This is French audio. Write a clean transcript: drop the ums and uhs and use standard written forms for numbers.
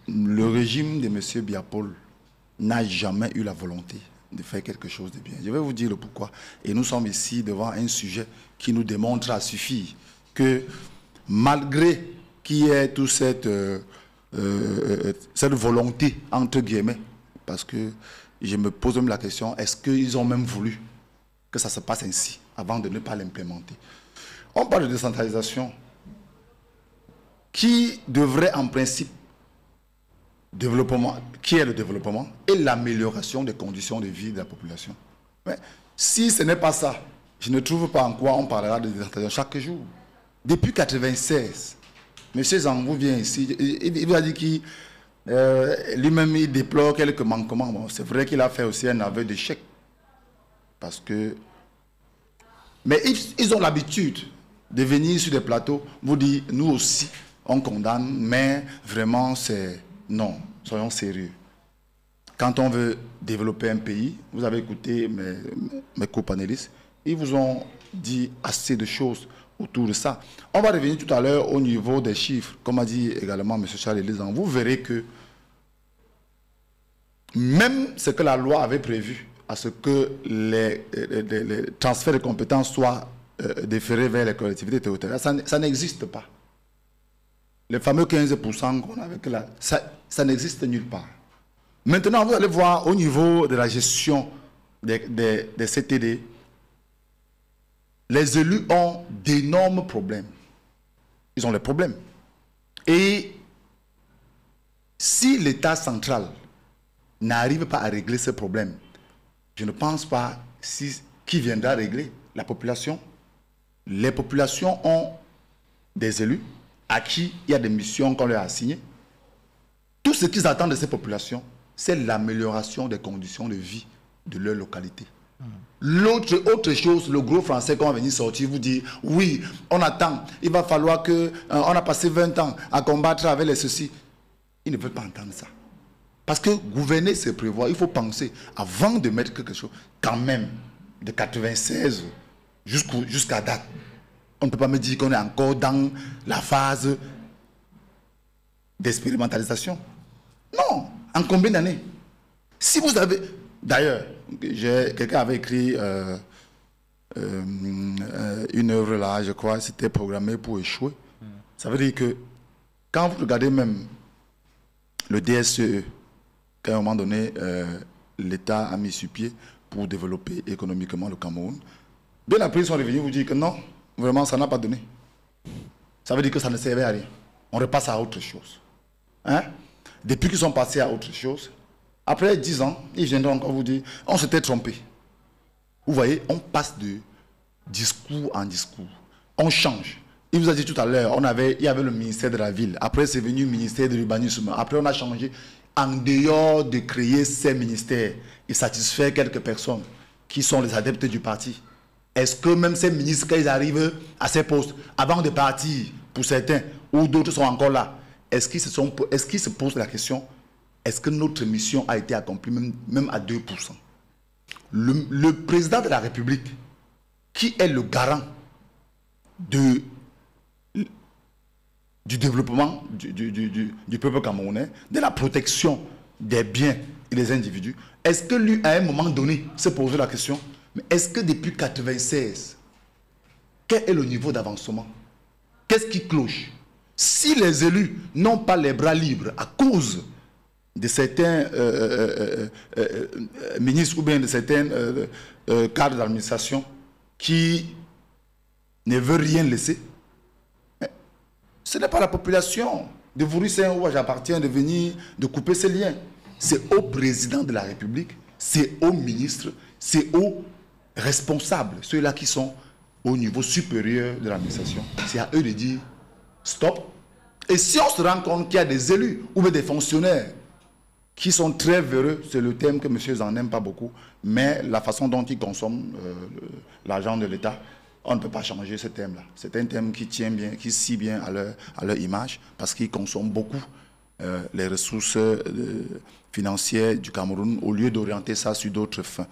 le régime de M. Biapol n'a jamais eu la volonté de faire quelque chose de bien. Je vais vous dire le pourquoi. Et nous sommes ici devant un sujet qui nous démontre à suffire que malgré qu'il y ait toute cette volonté, entre guillemets, parce que je me pose même la question, est-ce qu'ils ont même voulu que ça se passe ainsi avant de ne pas l'implémenter? On parle de décentralisation qui devrait en principe développement, qui est le développement et l'amélioration des conditions de vie de la population. Mais si ce n'est pas ça, je ne trouve pas en quoi on parlera de décentralisation chaque jour. Depuis 1996, M. Zangou vient ici, il vous a dit qu'il lui-même il déplore quelques manquements. Bon, c'est vrai qu'il a fait aussi un aveu d'échec. Parce que... Mais ils ont l'habitude de venir sur des plateaux, vous dire, nous aussi, on condamne, mais vraiment c'est... Non, soyons sérieux. Quand on veut développer un pays, vous avez écouté mes co-panélistes, ils vous ont dit assez de choses autour de ça. On va revenir tout à l'heure au niveau des chiffres, comme a dit également M. Charles Elisan. Vous verrez que même ce que la loi avait prévu, à ce que les transferts de compétences soient déférés vers les collectivités territoriales, ça n'existe pas. Les fameux 15% qu'on avait, ça n'existe nulle part. Maintenant, vous allez voir au niveau de la gestion des CTD, les élus ont d'énormes problèmes. Ils ont des problèmes. Et si l'État central n'arrive pas à régler ces problèmes, je ne pense pas qui viendra régler la population. Les populations ont des élus à qui il y a des missions qu'on leur a assignées. Tout ce qu'ils attendent de ces populations, c'est l'amélioration des conditions de vie de leur localité. Autre chose, le gros français qu'on va venir sortir, vous dire, oui, on attend, il va falloir que, on a passé 20 ans à combattre avec les ceci. Ils ne veulent pas entendre ça. Parce que gouverner, c'est prévoir. Il faut penser, avant de mettre quelque chose, quand même, de 96 jusqu'à date, on ne peut pas me dire qu'on est encore dans la phase d'expérimentalisation. Non. En combien d'années? Si vous avez... D'ailleurs, quelqu'un avait écrit une œuvre là, je crois, c'était programmé pour échouer. Ça veut dire que quand vous regardez même le DSCE, qu'à un moment donné, l'État a mis sur pied pour développer économiquement le Cameroun, bien après ils sont revenus vous dire que non, vraiment ça n'a pas donné. Ça veut dire que ça ne servait à rien. On repasse à autre chose. Hein? Depuis qu'ils sont passés à autre chose, après 10 ans, ils viendront encore vous dire, on s'était trompé. Vous voyez, on passe de discours en discours. On change. Il vous a dit tout à l'heure, il y avait le ministère de la Ville. Après, c'est venu le ministère de l'Urbanisme. Après, on a changé. En dehors de créer ces ministères et satisfaire quelques personnes qui sont les adeptes du parti, est-ce que même ces ministres, quand ils arrivent à ces postes, avant de partir, pour certains, ou d'autres sont encore là, est-ce qu'ils se posent la question, est-ce que notre mission a été accomplie même à 2%? Le président de la République, qui est le garant du développement du peuple camerounais, de la protection des biens et des individus, est-ce que lui, à un moment donné, s'est posé la question, mais est-ce que depuis 1996, quel est le niveau d'avancement? Qu'est-ce qui cloche? Si les élus n'ont pas les bras libres à cause de certains ministres ou bien de certains cadres d'administration qui ne veulent rien laisser, ce n'est pas la population de Voury-Saint où j'appartiens de venir, de couper ces liens. C'est au président de la République, c'est aux ministres, c'est aux responsables, ceux-là qui sont au niveau supérieur de l'administration. C'est à eux de dire stop. Et si on se rend compte qu'il y a des élus ou des fonctionnaires qui sont très véreux, c'est le thème que M. Zan n'aime pas beaucoup, mais la façon dont ils consomment l'argent de l'État, on ne peut pas changer ce thème-là. C'est un thème qui tient bien, qui scie bien à leur image, parce qu'ils consomment beaucoup les ressources financières du Cameroun, au lieu d'orienter ça sur d'autres fins.